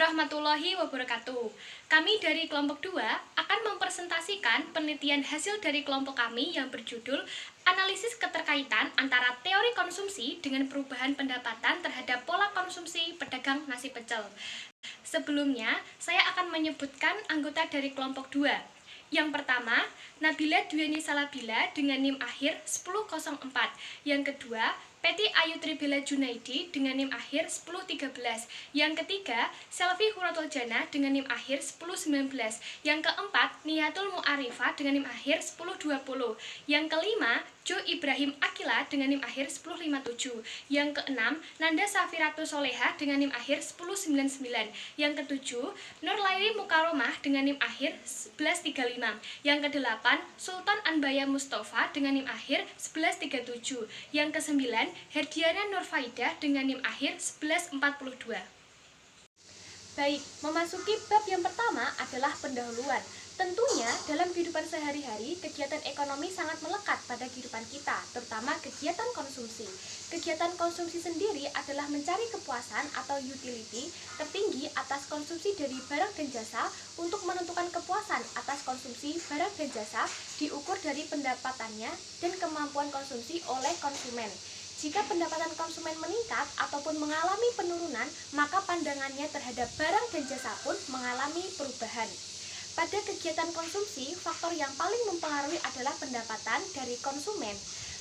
warahmatullahi wabarakatuh. Kami dari kelompok 2 akan mempresentasikan penelitian hasil dari kelompok kami yang berjudul Analisis Keterkaitan Antara Teori Konsumsi dengan Perubahan Pendapatan Terhadap Pola Konsumsi Pedagang Nasi Pecel. Sebelumnya, saya akan menyebutkan anggota dari kelompok 2. Yang pertama, Nabila Duyani Salabila dengan NIM akhir 1004. Yang kedua, Peti Ayu Tribela Junaidi dengan NIM akhir 1013. Yang ketiga, Selvi Huratul Jana dengan NIM akhir 1019. Yang keempat, Niatul Mu'arifah dengan NIM akhir 1020. Yang kelima, Jo Ibrahim Akila dengan NIM akhir 1057. Yang keenam, Nanda Safiratu Soleha dengan NIM akhir 1099. Yang ketujuh, Nur Laili Mukaromah dengan NIM akhir 1135. Yang kedelapan, Sultan Anbaya Mustafa dengan NIM akhir 1137. Yang kesembilan, Herdiana Nurfaidah dengan NIM akhir 1142. Baik, memasuki bab yang pertama adalah pendahuluan. Tentunya dalam kehidupan sehari-hari, kegiatan ekonomi sangat melekat pada kehidupan kita, terutama kegiatan konsumsi. Kegiatan konsumsi sendiri adalah mencari kepuasan atau utility tertinggi atas konsumsi dari barang dan jasa untuk menentukan kepuasan atas konsumsi barang dan jasa diukur dari pendapatannya dan kemampuan konsumsi oleh konsumen. Jika pendapatan konsumen meningkat ataupun mengalami penurunan, maka pandangannya terhadap barang dan jasa pun mengalami perubahan. Pada kegiatan konsumsi, faktor yang paling mempengaruhi adalah pendapatan dari konsumen.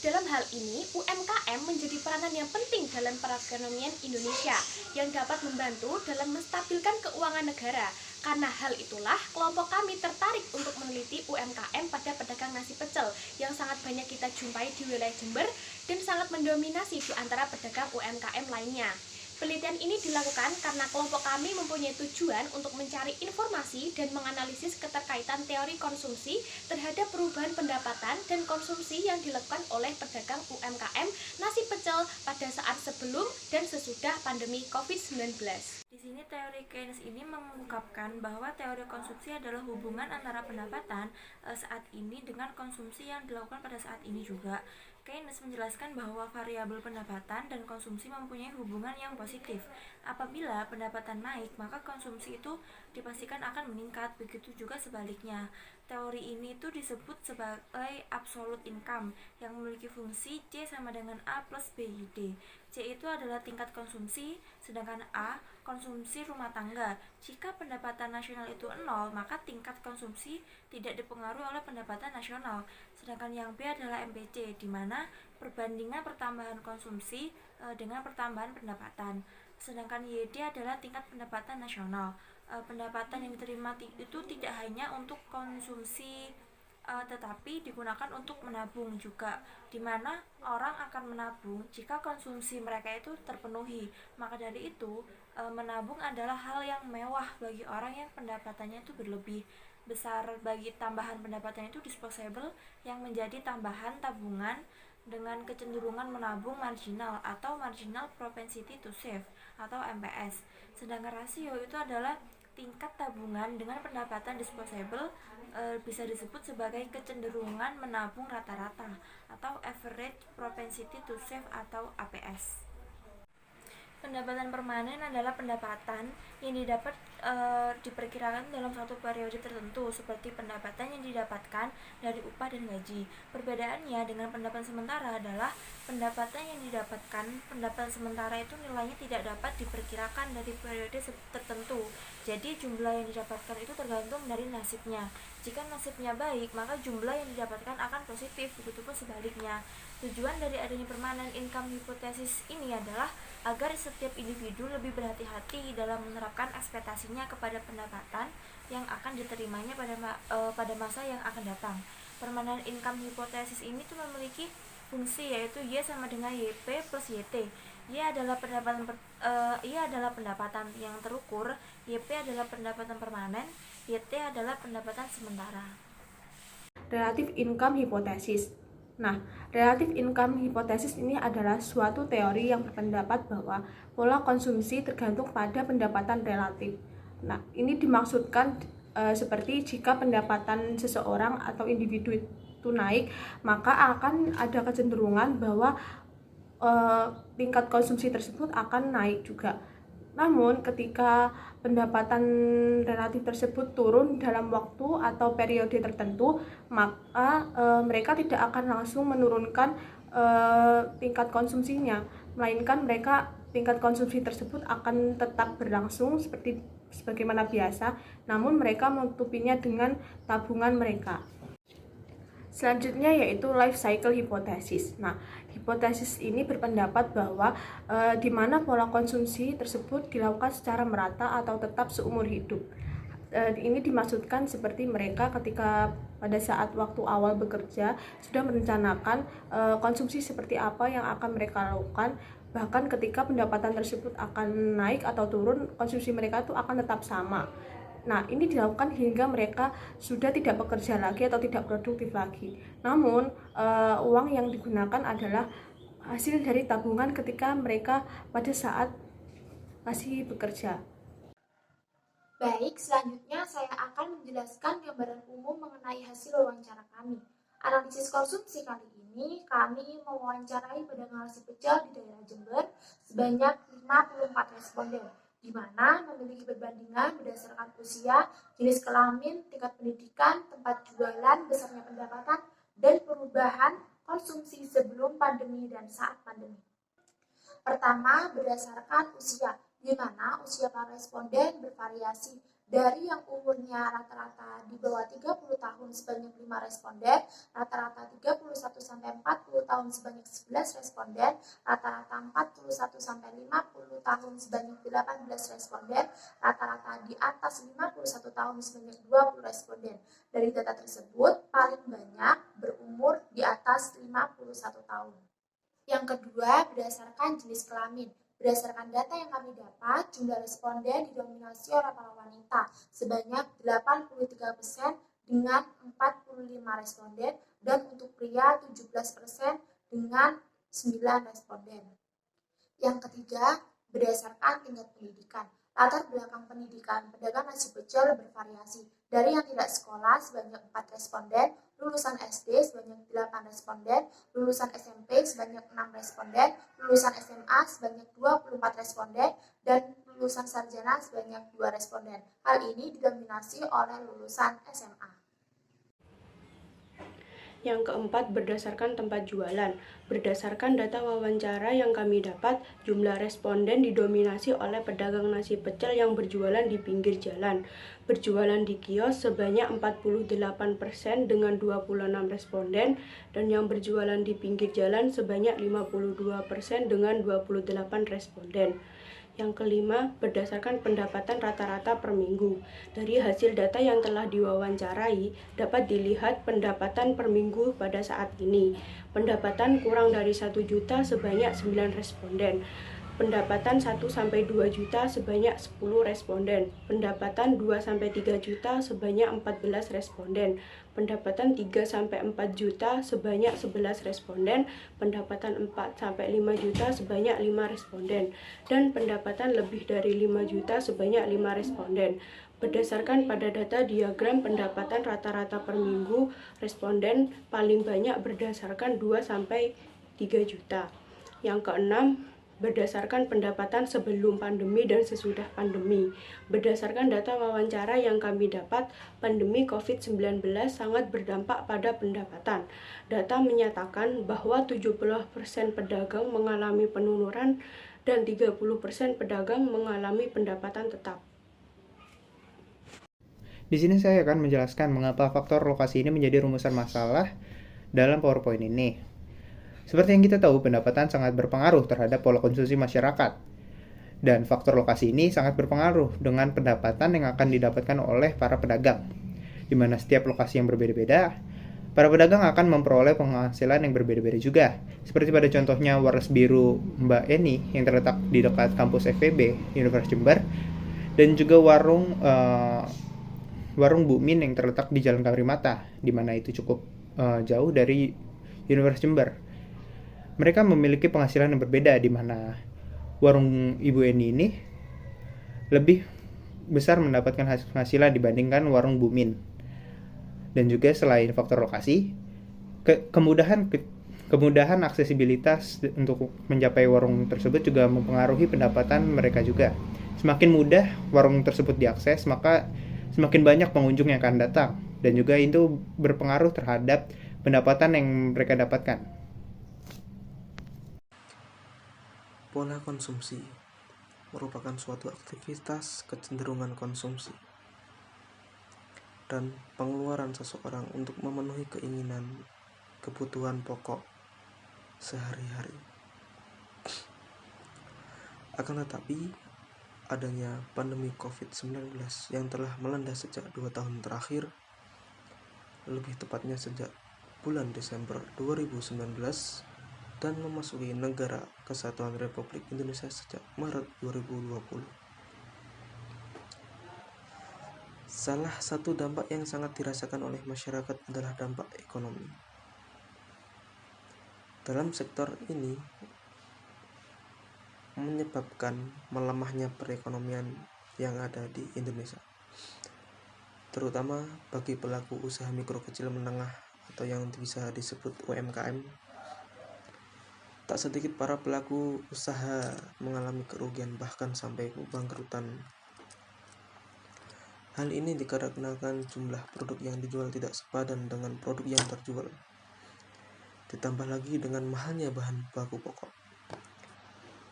Dalam hal ini, UMKM menjadi peranan yang penting dalam perekonomian Indonesia yang dapat membantu dalam menstabilkan keuangan negara. Karena hal itulah, kelompok kami tertarik untuk meneliti UMKM pada pedagang nasi pecel yang sangat banyak kita jumpai di wilayah Jember dan sangat mendominasi di antara pedagang UMKM lainnya. Penelitian ini dilakukan karena kelompok kami mempunyai tujuan untuk mencari informasi dan menganalisis keterkaitan teori konsumsi terhadap perubahan pendapatan dan konsumsi yang dilakukan oleh pedagang UMKM nasi pecel pada saat sebelum dan sesudah pandemi COVID-19. Di sini teori Keynes ini mengungkapkan bahwa teori konsumsi adalah hubungan antara pendapatan saat ini dengan konsumsi yang dilakukan pada saat ini juga. Keynes menjelaskan bahwa variabel pendapatan dan konsumsi mempunyai hubungan yang positif. Apabila pendapatan naik, maka konsumsi itu dipastikan akan meningkat, begitu juga sebaliknya. Teori ini itu disebut sebagai absolute income yang memiliki fungsi C sama dengan A plus BID. C itu adalah tingkat konsumsi, sedangkan A konsumsi rumah tangga. Jika pendapatan nasional itu 0, maka tingkat konsumsi tidak dipengaruhi oleh pendapatan nasional. Sedangkan yang B adalah MPC, di mana perbandingan pertambahan konsumsi dengan pertambahan pendapatan. Sedangkan YD adalah tingkat pendapatan nasional. Pendapatan yang diterima itu tidak hanya untuk konsumsi tetapi digunakan untuk menabung juga, di mana orang akan menabung jika konsumsi mereka itu terpenuhi. Maka dari itu, menabung adalah hal yang mewah bagi orang yang pendapatannya itu berlebih besar. Bagi tambahan pendapatan itu disposable, yang menjadi tambahan tabungan dengan kecenderungan menabung marginal atau marginal propensity to save atau MPS. Sedangkan rasio itu adalah tingkat tabungan dengan pendapatan disposable, bisa disebut sebagai kecenderungan menabung rata-rata atau average propensity to save atau APS. Pendapatan permanen adalah pendapatan yang didapat diperkirakan dalam suatu periode tertentu, seperti pendapatan yang didapatkan dari upah dan gaji. Perbedaannya dengan pendapatan sementara adalah pendapatan yang didapatkan, pendapatan sementara itu nilainya tidak dapat diperkirakan dari periode tertentu. Jadi jumlah yang didapatkan itu tergantung dari nasibnya. Jika nasibnya baik, maka jumlah yang didapatkan akan positif, begitupun sebaliknya. Tujuan dari adanya permanent income hipotesis ini adalah agar setiap individu lebih berhati-hati dalam menerapkan ekspektasinya kepada pendapatan yang akan diterimanya pada masa yang akan datang. Permanent income hipotesis ini tuh memiliki fungsi, yaitu Y sama dengan YP plus YT. Y adalah pendapatan yang terukur, YP adalah pendapatan permanen, YT adalah pendapatan sementara. Relative income hypothesis. Nah, relative income hypothesis ini adalah suatu teori yang berpendapat bahwa pola konsumsi tergantung pada pendapatan relatif. Nah, ini dimaksudkan seperti jika pendapatan seseorang atau individu itu naik, maka akan ada kecenderungan bahwa tingkat konsumsi tersebut akan naik juga. Namun, ketika pendapatan relatif tersebut turun dalam waktu atau periode tertentu, maka mereka tidak akan langsung menurunkan tingkat konsumsinya, melainkan tingkat konsumsi tersebut akan tetap berlangsung sebagaimana biasa, namun mereka menutupinya dengan tabungan mereka. Selanjutnya yaitu life cycle hypothesis. Nah, hipotesis ini berpendapat bahwa di mana pola konsumsi tersebut dilakukan secara merata atau tetap seumur hidup. Ini dimaksudkan seperti mereka ketika pada saat waktu awal bekerja sudah merencanakan konsumsi seperti apa yang akan mereka lakukan, bahkan ketika pendapatan tersebut akan naik atau turun, konsumsi mereka itu akan tetap sama. Nah, ini dilakukan hingga mereka sudah tidak bekerja lagi atau tidak produktif lagi. Namun, uang yang digunakan adalah hasil dari tabungan ketika mereka pada saat masih bekerja. Baik, selanjutnya saya akan menjelaskan gambaran umum mengenai hasil wawancara kami. Analisis konsumsi kali ini, kami mewawancarai pedagang nasi pecel di daerah Jember sebanyak 54 responden, di mana memiliki perbandingan berdasarkan usia, jenis kelamin, tingkat pendidikan, tempat jualan, besarnya pendapatan, dan perubahan konsumsi sebelum pandemi dan saat pandemi. Pertama, berdasarkan usia, di mana usia para responden bervariasi dari yang umurnya rata-rata di bawah 30 tahun sebanyak 5 responden, rata-rata 31-40 tahun sebanyak 11 responden, rata-rata 41-50 tahun sebanyak 18 responden, rata-rata di atas 51 tahun sebanyak 20 responden. Dari data tersebut, paling banyak berumur di atas 51 tahun. Yang kedua, berdasarkan jenis kelamin. Berdasarkan data yang kami dapat, jumlah responden didominasi oleh para wanita sebanyak 83% dengan 45 responden, dan untuk pria 17% dengan 9 responden. Yang ketiga, berdasarkan tingkat pendidikan. Latar belakang pendidikan pedagang nasi pecel bervariasi, dari yang tidak sekolah sebanyak 4 responden, lulusan SD sebanyak 8 responden, lulusan SMP sebanyak 6 responden, lulusan SMA sebanyak 24 responden, dan lulusan sarjana sebanyak 2 responden. Hal ini didominasi oleh lulusan SMA. Yang keempat, berdasarkan tempat jualan. Berdasarkan data wawancara yang kami dapat, jumlah responden didominasi oleh pedagang nasi pecel yang berjualan di pinggir jalan. Berjualan di kios sebanyak 48% dengan 26 responden, dan yang berjualan di pinggir jalan sebanyak 52% dengan 28 responden. Yang kelima, berdasarkan pendapatan rata-rata per minggu. Dari hasil data yang telah diwawancarai, dapat dilihat pendapatan per minggu pada saat ini. Pendapatan kurang dari 1 juta sebanyak 9 responden. Pendapatan 1-2 juta sebanyak 10 responden. Pendapatan 2-3 juta sebanyak 14 responden. Pendapatan 3-4 juta sebanyak 11 responden. Pendapatan 4-5 juta sebanyak 5 responden. Dan pendapatan lebih dari 5 juta sebanyak 5 responden. Berdasarkan pada data diagram pendapatan rata-rata per minggu, responden paling banyak berdasarkan 2-3 juta. Yang keenam, berdasarkan pendapatan sebelum pandemi dan sesudah pandemi. Berdasarkan data wawancara yang kami dapat, pandemi COVID-19 sangat berdampak pada pendapatan. Data menyatakan bahwa 70% pedagang mengalami penurunan dan 30% pedagang mengalami pendapatan tetap. Di sini saya akan menjelaskan mengapa faktor lokasi ini menjadi rumusan masalah dalam PowerPoint ini. Seperti yang kita tahu, pendapatan sangat berpengaruh terhadap pola konsumsi masyarakat. Dan faktor lokasi ini sangat berpengaruh dengan pendapatan yang akan didapatkan oleh para pedagang. Di mana setiap lokasi yang berbeda-beda, para pedagang akan memperoleh penghasilan yang berbeda-beda juga. Seperti pada contohnya Wares Biru Mbak Eni yang terletak di dekat kampus FPB Universitas Jember, dan juga warung Bu Min yang terletak di Jalan Karimata, di mana itu cukup jauh dari Universitas Jember. Mereka memiliki penghasilan yang berbeda, di mana warung Ibu Eni ini lebih besar mendapatkan penghasilan dibandingkan warung Bu Min. Dan juga selain faktor lokasi, kemudahan aksesibilitas untuk mencapai warung tersebut juga mempengaruhi pendapatan mereka juga. Semakin mudah warung tersebut diakses, maka semakin banyak pengunjung yang akan datang, dan juga itu berpengaruh terhadap pendapatan yang mereka dapatkan. Pola konsumsi merupakan suatu aktivitas kecenderungan konsumsi dan pengeluaran seseorang untuk memenuhi keinginan kebutuhan pokok sehari-hari. Akan tetapi, adanya pandemi COVID-19 yang telah melanda sejak 2 tahun terakhir, lebih tepatnya sejak bulan Desember 2019 dan memasuki negara Kesatuan Republik Indonesia sejak Maret 2020. Salah satu dampak yang sangat dirasakan oleh masyarakat adalah dampak ekonomi. Dalam sektor ini menyebabkan melemahnya perekonomian yang ada di Indonesia, terutama bagi pelaku usaha mikro kecil menengah atau yang bisa disebut UMKM. Tak sedikit para pelaku usaha mengalami kerugian bahkan sampai kebangkrutan. Hal ini dikarenakan jumlah produk yang dijual tidak sepadan dengan produk yang terjual. Ditambah lagi dengan mahalnya bahan baku pokok.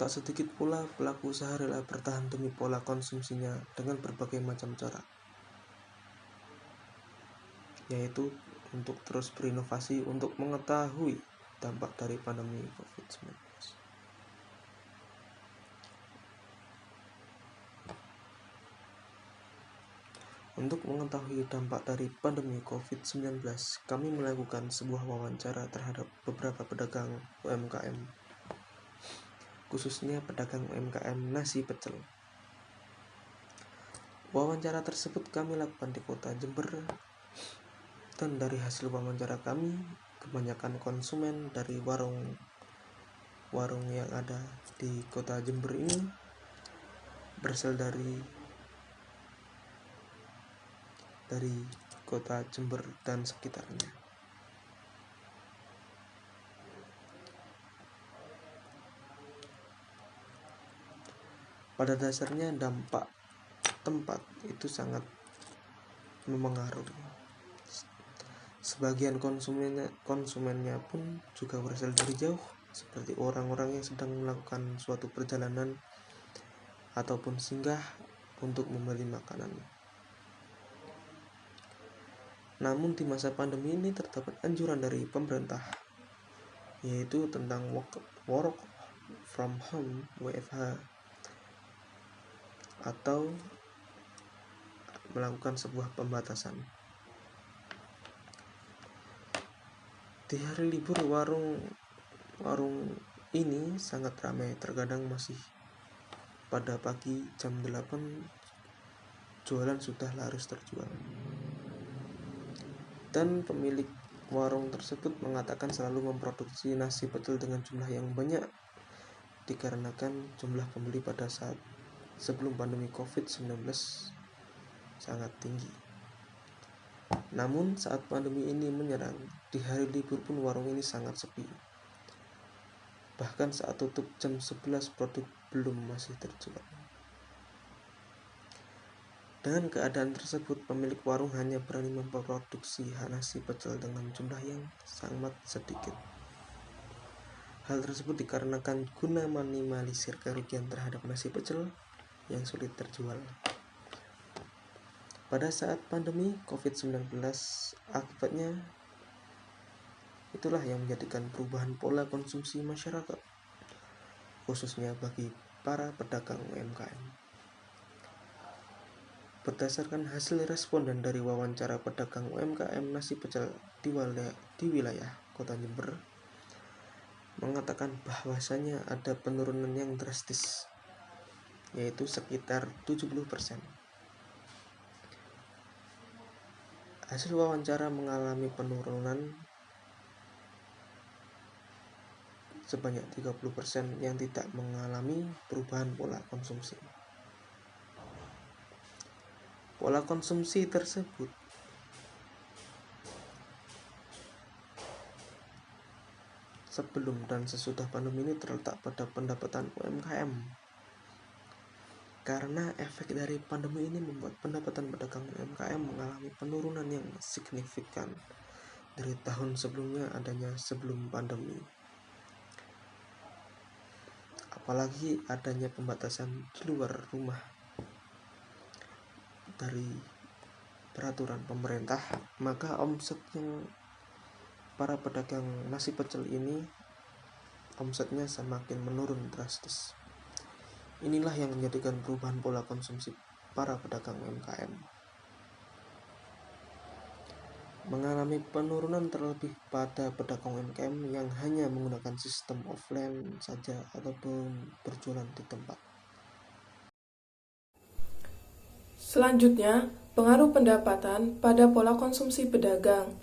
Tak sedikit pula pelaku usaha rela bertahan demi pola konsumsinya dengan berbagai macam cara, yaitu untuk terus berinovasi untuk mengetahui dampak dari pandemi COVID-19. Untuk mengetahui dampak dari pandemi COVID-19, kami melakukan sebuah wawancara terhadap beberapa pedagang UMKM, khususnya pedagang UMKM nasi pecel. Wawancara tersebut kami lakukan di kota Jember, dan dari hasil wawancara kami, kebanyakan konsumen dari warung yang ada di kota Jember ini berasal dari kota Jember dan sekitarnya. Pada dasarnya dampak tempat itu sangat memengaruhi. Sebagian konsumennya pun juga berasal dari jauh, seperti orang-orang yang sedang melakukan suatu perjalanan ataupun singgah untuk membeli makanan. Namun di masa pandemi ini terdapat anjuran dari pemerintah, yaitu tentang work from home (WFH) atau melakukan sebuah pembatasan. Di hari libur warung ini sangat ramai, terkadang masih pada pagi jam 8 jualan sudah laris terjual. Dan pemilik warung tersebut mengatakan selalu memproduksi nasi pecel dengan jumlah yang banyak dikarenakan jumlah pembeli pada saat sebelum pandemi COVID-19 sangat tinggi. Namun saat pandemi ini menyerang, di hari libur pun warung ini sangat sepi. Bahkan saat tutup jam 11 produk belum masih terjual. Dengan keadaan tersebut, pemilik warung hanya berani memproduksi nasi pecel dengan jumlah yang sangat sedikit. Hal tersebut dikarenakan guna minimalisir kerugian terhadap nasi pecel yang sulit terjual. Pada saat pandemi COVID-19, akibatnya itulah yang menjadikan perubahan pola konsumsi masyarakat, khususnya bagi para pedagang UMKM. Berdasarkan hasil responden dari wawancara pedagang UMKM nasi pecel di wilayah Kota Jember, mengatakan bahwasanya ada penurunan yang drastis, yaitu sekitar 70%. Hasil wawancara mengalami penurunan sebanyak 30% yang tidak mengalami perubahan pola konsumsi. Pola konsumsi tersebut sebelum dan sesudah pandemi ini terletak pada pendapatan UMKM. karena efek dari pandemi ini membuat pendapatan pedagang UMKM mengalami penurunan yang signifikan dari tahun sebelumnya adanya sebelum pandemi. Apalagi adanya pembatasan di luar rumah dari peraturan pemerintah, maka omset yang para pedagang nasi pecel ini omsetnya semakin menurun drastis. Inilah yang menjadikan perubahan pola konsumsi para pedagang UMKM. Mengalami penurunan terlebih pada pedagang UMKM yang hanya menggunakan sistem offline saja ataupun berjualan di tempat. Selanjutnya, pengaruh pendapatan pada pola konsumsi pedagang.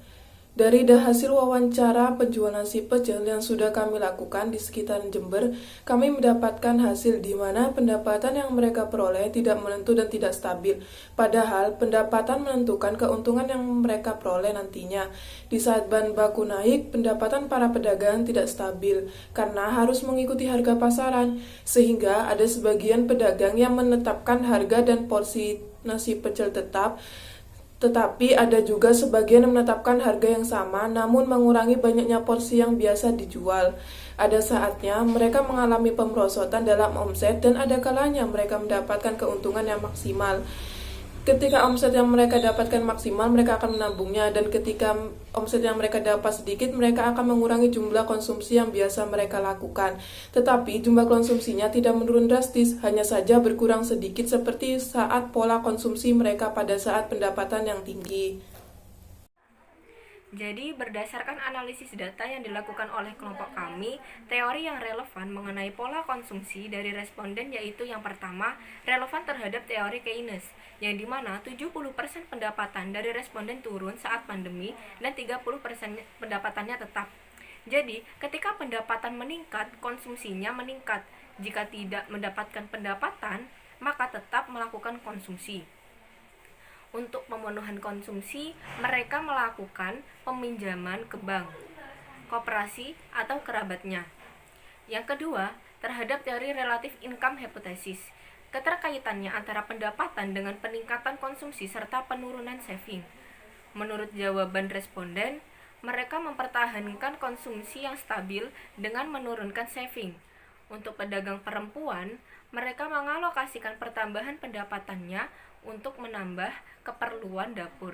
Dari hasil wawancara penjual nasi pecel yang sudah kami lakukan di sekitar Jember, kami mendapatkan hasil di mana pendapatan yang mereka peroleh tidak menentu dan tidak stabil. Padahal pendapatan menentukan keuntungan yang mereka peroleh nantinya. Di saat bahan baku naik, pendapatan para pedagang tidak stabil karena harus mengikuti harga pasaran, sehingga ada sebagian pedagang yang menetapkan harga dan porsi nasi pecel tetap. Tetapi ada juga sebagian yang menetapkan harga yang sama namun mengurangi banyaknya porsi yang biasa dijual. Ada saatnya mereka mengalami pemerosotan dalam omset dan ada kalanya mereka mendapatkan keuntungan yang maksimal. Ketika omset yang mereka dapatkan maksimal, mereka akan menabungnya, dan ketika omset yang mereka dapat sedikit, mereka akan mengurangi jumlah konsumsi yang biasa mereka lakukan. Tetapi jumlah konsumsinya tidak menurun drastis, hanya saja berkurang sedikit seperti saat pola konsumsi mereka pada saat pendapatan yang tinggi. Jadi, berdasarkan analisis data yang dilakukan oleh kelompok kami, teori yang relevan mengenai pola konsumsi dari responden yaitu yang pertama, relevan terhadap teori Keynes, yang dimana 70% pendapatan dari responden turun saat pandemi dan 30% pendapatannya tetap. Jadi, ketika pendapatan meningkat, konsumsinya meningkat. Jika tidak mendapatkan pendapatan, maka tetap melakukan konsumsi. Untuk pemenuhan konsumsi, mereka melakukan peminjaman ke bank, koperasi, atau kerabatnya. Yang kedua, terhadap teori relative income hypothesis, keterkaitannya antara pendapatan dengan peningkatan konsumsi serta penurunan saving. Menurut jawaban responden, mereka mempertahankan konsumsi yang stabil dengan menurunkan saving. Untuk pedagang perempuan, mereka mengalokasikan pertambahan pendapatannya untuk menambah keperluan dapur.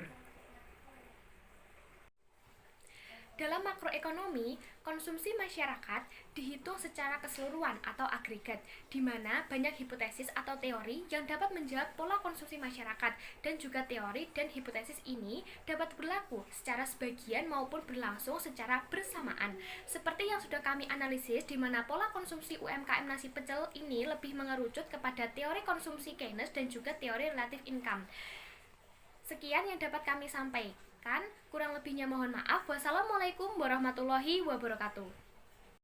Dalam makroekonomi, konsumsi masyarakat dihitung secara keseluruhan atau agregat, di mana banyak hipotesis atau teori yang dapat menjawab pola konsumsi masyarakat, dan juga teori dan hipotesis ini dapat berlaku secara sebagian maupun berlangsung secara bersamaan. Seperti yang sudah kami analisis, di mana pola konsumsi UMKM nasi pecel ini lebih mengerucut kepada teori konsumsi Keynes dan juga teori relative income. Sekian yang dapat kami sampaikan, kurang lebihnya mohon maaf. Wassalamualaikum warahmatullahi wabarakatuh.